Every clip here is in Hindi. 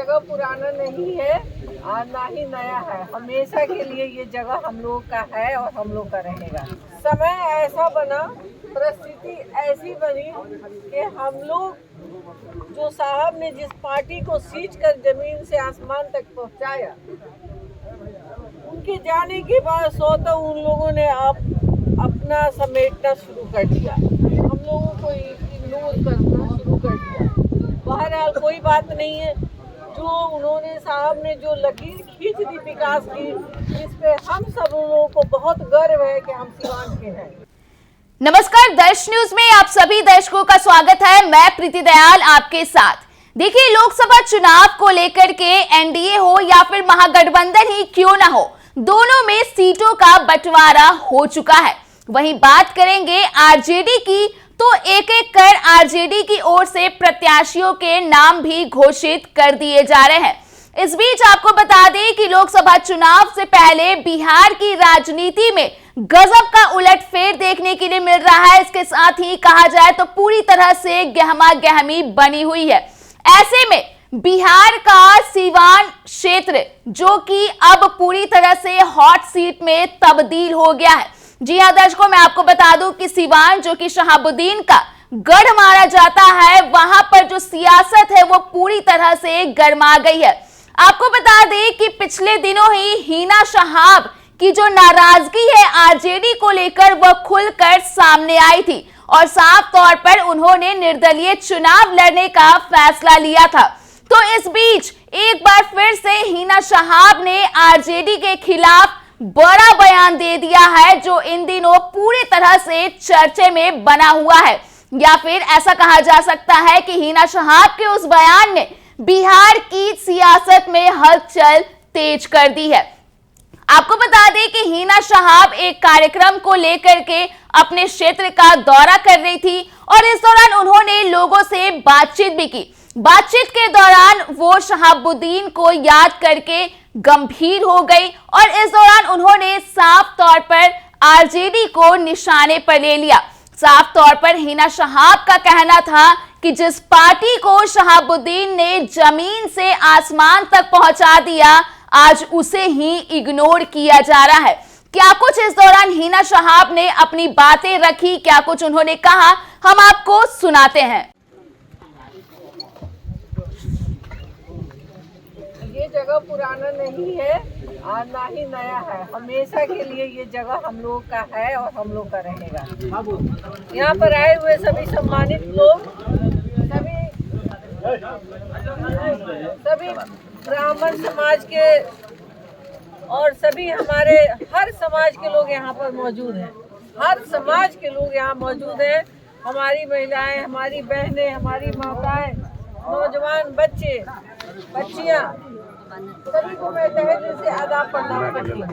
जगह पुराना नहीं है और ना ही नया है। हमेशा के लिए ये जगह हम लोग का है और हम लोग का रहेगा। समय ऐसा बना, परिस्थिति ऐसी बनी कि हम लोग जो साहब ने जिस पार्टी को सींच कर जमीन से आसमान तक पहुंचाया, उनके जाने के बाद स्वतः उन लोगों ने अपना समेटना शुरू कर दिया, हम लोगों को इग्नोर करना शुरू कर दिया। बहरहाल कोई बात नहीं है, जो उन्होंने साहब ने जो लकीर खींच दी विकास की, इस पे हम सब लोगों को बहुत गर्व है कि हम सिवान के हैं। नमस्कार, दर्श न्यूज में आप सभी दर्शकों का स्वागत है। मैं प्रीति दयाल आपके साथ। देखिए, लोकसभा चुनाव को लेकर के एनडीए हो या फिर महागठबंधन ही क्यों ना हो, दोनों में सीटों का बंटवारा हो चुका है। वहीं बात करेंगे आरजेडी की, तो एक एक कर आरजेडी की ओर से प्रत्याशियों के नाम भी घोषित कर दिए जा रहे हैं। इस बीच आपको बता दें कि लोकसभा चुनाव से पहले बिहार की राजनीति में गजब का उलटफेर देखने के लिए मिल रहा है। इसके साथ ही कहा जाए तो पूरी तरह से गहमा गहमी बनी हुई है। ऐसे में बिहार का सीवान क्षेत्र, जो कि अब पूरी तरह से हॉट सीट में तब्दील हो गया है। जी हां दर्शकों, मैं आपको बता दूं कि सीवान, जो कि शहाबुद्दीन का गढ़ माना जाता है, वहां पर जो सियासत है वो पूरी तरह से गर्मा गई है। आपको बता दें कि पिछले दिनों ही हिना शहाब की जो नाराजगी है आरजेडी को लेकर, वह खुलकर सामने आई थी और साफ तौर पर उन्होंने निर्दलीय चुनाव लड़ने का फैसला लिया था। तो इस बीच एक बार फिर से हिना शहाब ने आरजेडी के खिलाफ बड़ा बयान दे दिया है, जो इन दिनों पूरी तरह से चर्चे में बना हुआ है। या फिर ऐसा कहा जा सकता है कि हिना शहाब के उस बयान ने बिहार की सियासत में हलचल तेज कर दी है। आपको बता दें कि हिना शहाब एक कार्यक्रम को लेकर के अपने क्षेत्र का दौरा कर रही थी और इस दौरान उन्होंने लोगों से बातचीत भी की। बातचीत के दौरान वो शहाबुद्दीन को याद करके गंभीर हो गई और इस दौरान उन्होंने साफ तौर पर आरजेडी को निशाने पर ले लिया। साफ तौर पर हिना शहाब का कहना था कि जिस पार्टी को शहाबुद्दीन ने जमीन से आसमान तक पहुंचा दिया, आज उसे ही इग्नोर किया जा रहा है। क्या कुछ इस दौरान हिना शहाब ने अपनी बातें रखी, क्या कुछ उन्होंने कहा, हम आपको सुनाते हैं। ये जगह पुराना नहीं है और ना ही नया है। हमेशा के लिए ये जगह हम लोग का है और हम लोग का रहेगा। यहाँ पर आए हुए सभी सम्मानित लोग, सभी ब्राह्मण समाज के और सभी हमारे हर समाज के लोग यहाँ पर मौजूद हैं। हर समाज के लोग यहाँ मौजूद हैं। हमारी महिलाएं, हमारी बहनें, हमारी माताएं, नौजवान बच्चे, बच्चियाँ, सभी को मैं तहे दिल से आदाब प्रणाम करती हूँ।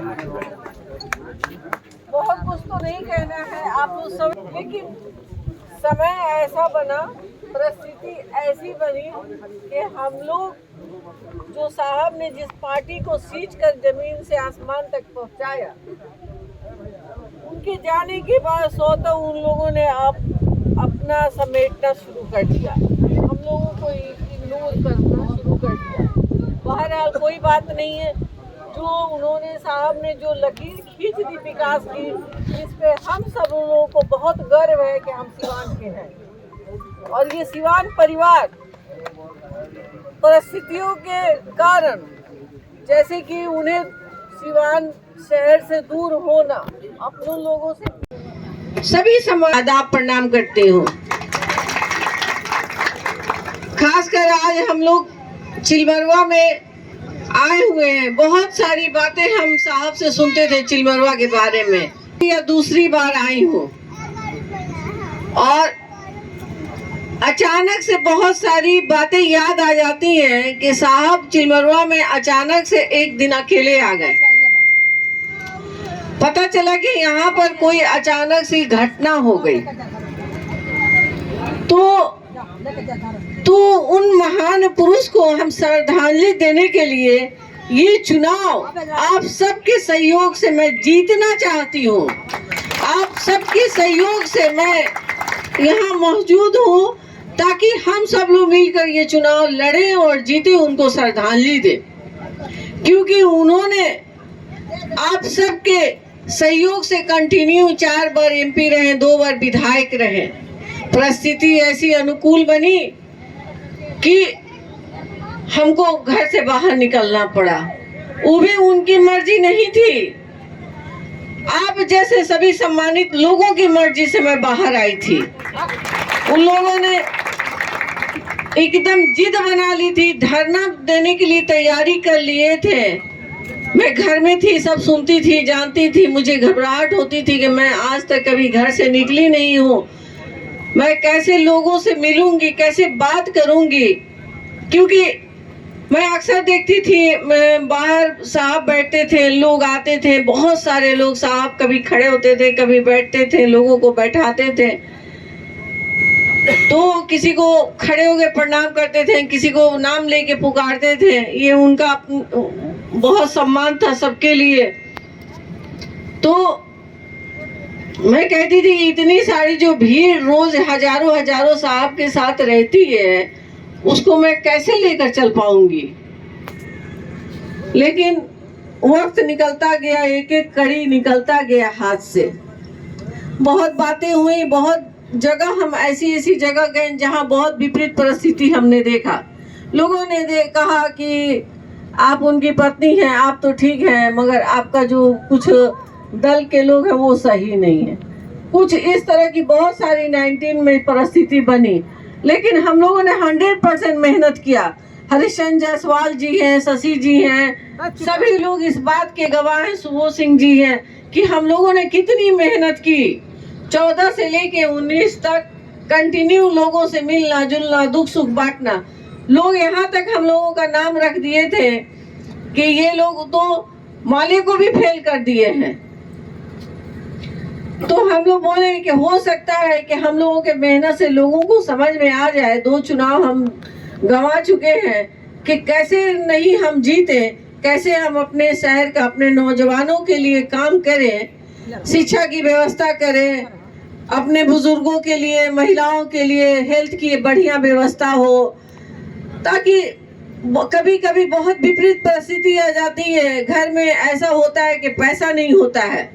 बहुत कुछ तो नहीं कहना है आप लोग सब, लेकिन समय ऐसा बना, परिस्थिति ऐसी बनी कि हम लोग जो साहब ने जिस पार्टी को सींच कर जमीन से आसमान तक पहुंचाया, उनके जाने के बाद स्वतः उन लोगों ने अपना समेटना शुरू कर दिया, हम लोगों को इग्नोर करना शुरू कर दिया। बहरहाल कोई बात नहीं है, जो उन्होंने साहब ने जो लकीर खींच दी विकास की, इस पे हम सब लोगों को बहुत गर्व है कि हम सिवान के हैं। और ये सिवान परिवार परिस्थितियों के कारण, जैसे कि उन्हें सिवान शहर से दूर होना, अपने लोगों से सभी समाज आदाब प्रणाम करते हो। खासकर आज हम लोग चिलमरवा में आए हुए हैं। बहुत सारी बातें हम साहब से सुनते थे चिलमरवा के बारे में, या दूसरी बार आई हूँ और अचानक से बहुत सारी बातें याद आ जाती हैं कि साहब चिलमरवा में अचानक से एक दिन अकेले आ गए। पता चला कि यहाँ पर कोई अचानक सी घटना हो गई। तो उन महान पुरुष को हम श्रद्धांजलि देने के लिए ये चुनाव आप सबके सहयोग से मैं जीतना चाहती हूँ। आप सबके सहयोग से मैं यहाँ मौजूद हूँ ताकि हम सब लोग मिलकर ये चुनाव लड़े और जीते, उनको श्रद्धांजलि दे, क्योंकि उन्होंने आप सबके सहयोग से कंटिन्यू 4 बार एमपी रहे, 2 बार विधायक रहे। परिस्थिति ऐसी अनुकूल बनी कि हमको घर से बाहर निकलना पड़ा, वो भी उनकी मर्जी नहीं थी। आप जैसे सभी सम्मानित लोगों की मर्जी से मैं बाहर आई थी। उन लोगों ने एकदम जिद बना ली थी, धरना देने के लिए तैयारी कर लिए थे। मैं घर में थी, सब सुनती थी, जानती थी। मुझे घबराहट होती थी कि मैं आज तक कभी घर से निकली नहीं हूँ, मैं कैसे लोगों से मिलूंगी, कैसे बात करूंगी, क्योंकि मैं अक्सर देखती थी, मैं बाहर साहब बैठते थे, लोग आते थे, बहुत सारे लोग, साहब कभी खड़े होते थे, कभी बैठते थे, लोगों को बैठाते थे, तो किसी को खड़े होकर प्रणाम करते थे, किसी को नाम लेके पुकारते थे। ये उनका बहुत सम्मान था सबके लिए। तो मैं कहती थी इतनी सारी जो भीड़ रोज हजारों साहब के साथ रहती है, उसको मैं कैसे लेकर चल पाऊंगी। लेकिन वक्त निकलता गया, एक एक कड़ी निकलता गया हाथ से। बहुत बातें हुई, बहुत जगह हम ऐसी जगह गए जहां बहुत विपरीत परिस्थिति हमने देखा। लोगों ने कहा कि आप उनकी पत्नी हैं, आप तो ठीक हैं, मगर आपका जो कुछ दल के लोग हैं वो सही नहीं है। कुछ इस तरह की बहुत सारी 19 में परिस्थिति बनी, लेकिन हम लोगों ने 100% मेहनत किया। हरिश्चंद्र जायसवाल जी हैं, शशि जी हैं, सभी लोग इस बात के गवाह हैं, सुबोध सिंह जी हैं कि हम लोगों ने कितनी मेहनत की। 14 से लेके 19 तक कंटिन्यू लोगों से मिलना जुलना, दुख सुख बांटना। लोग यहाँ तक हम लोगों का नाम रख दिए थे कि ये लोग तो माले को भी फेल कर दिए हैं। तो हम लोग बोले कि हो सकता है कि हम लोगों के मेहनत से लोगों को समझ में आ जाए। 2 चुनाव हम गंवा चुके हैं कि कैसे नहीं हम जीते, कैसे हम अपने शहर का, अपने नौजवानों के लिए काम करें, शिक्षा की व्यवस्था करें, अपने बुजुर्गों के लिए, महिलाओं के लिए हेल्थ की बढ़िया व्यवस्था हो, ताकि कभी कभी बहुत विपरीत परिस्थिति आ जाती है। घर में ऐसा होता है कि पैसा नहीं होता है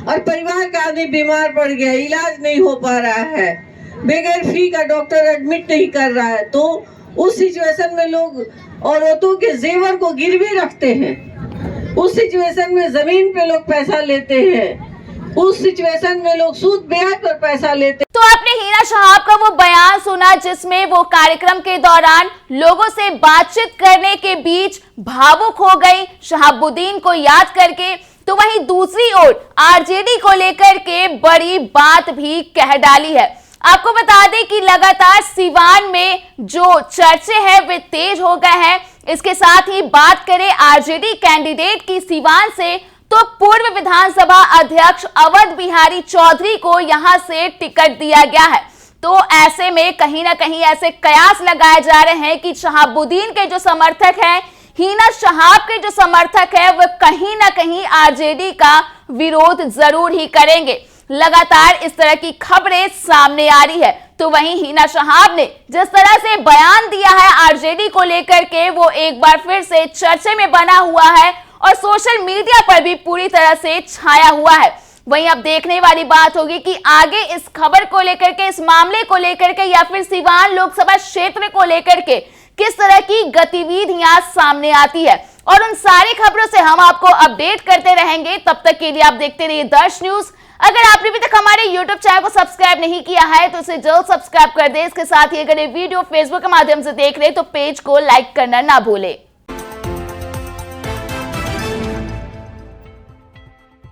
और परिवार का आदमी बीमार पड़ गया, इलाज नहीं हो पा रहा है, बगैर फी का डॉक्टर एडमिट नहीं कर रहा है, तो उस सिचुएशन में लोग औरतों के जेवर को गिरवी रखते हैं। उस सिचुएशन में जमीन पे लोग पैसा लेते हैं, उस सिचुएशन में लोग सूद ब्याज पर पैसा लेते। तो आपने हिना शहाब का वो बयान सुना जिसमें वो कार्यक्रम के दौरान लोगों से बातचीत करने के बीच भावुक हो गई शहाबुद्दीन को याद करके। तो वहीं दूसरी ओर आरजेडी को लेकर के बड़ी बात भी कह डाली है। आपको बता दें कि लगातार सीवान में जो चर्चे हैं वे तेज हो गए हैं। इसके साथ ही बात करें आरजेडी कैंडिडेट की सीवान से, तो पूर्व विधानसभा अध्यक्ष अवध बिहारी चौधरी को यहां से टिकट दिया गया है। तो ऐसे में कहीं ना कहीं ऐसे कयास लगाए जा रहे हैं कि शहाबुद्दीन के जो समर्थक हैं, हिना शहाब के जो समर्थक है, वह कहीं ना कहीं आरजेडी का विरोध जरूर ही करेंगे। लगातार इस तरह की खबरें सामने आ रही है। तो वहीं हिना शहाब ने जिस तरह से बयान दिया है आरजेडी को लेकर के, वो एक बार फिर से चर्चे में बना हुआ है और सोशल मीडिया पर भी पूरी तरह से छाया हुआ है। वहीं अब देखने वाली बात होगी कि आगे इस खबर को लेकर के, इस मामले को लेकर के, या फिर सीवान लोकसभा क्षेत्र को लेकर के किस तरह की गतिविधियां सामने आती है। और उन सारी खबरों से हम आपको अपडेट करते रहेंगे। तब तक के लिए आप देखते रहिए दर्श न्यूज। अगर आपने अभी तक हमारे YouTube चैनल को सब्सक्राइब नहीं किया है तो इसे जल्द सब्सक्राइब कर दें। इसके साथ ही अगर ये वीडियो फेसबुक के माध्यम से देख रहे हैं तो पेज को लाइक करना ना भूलें।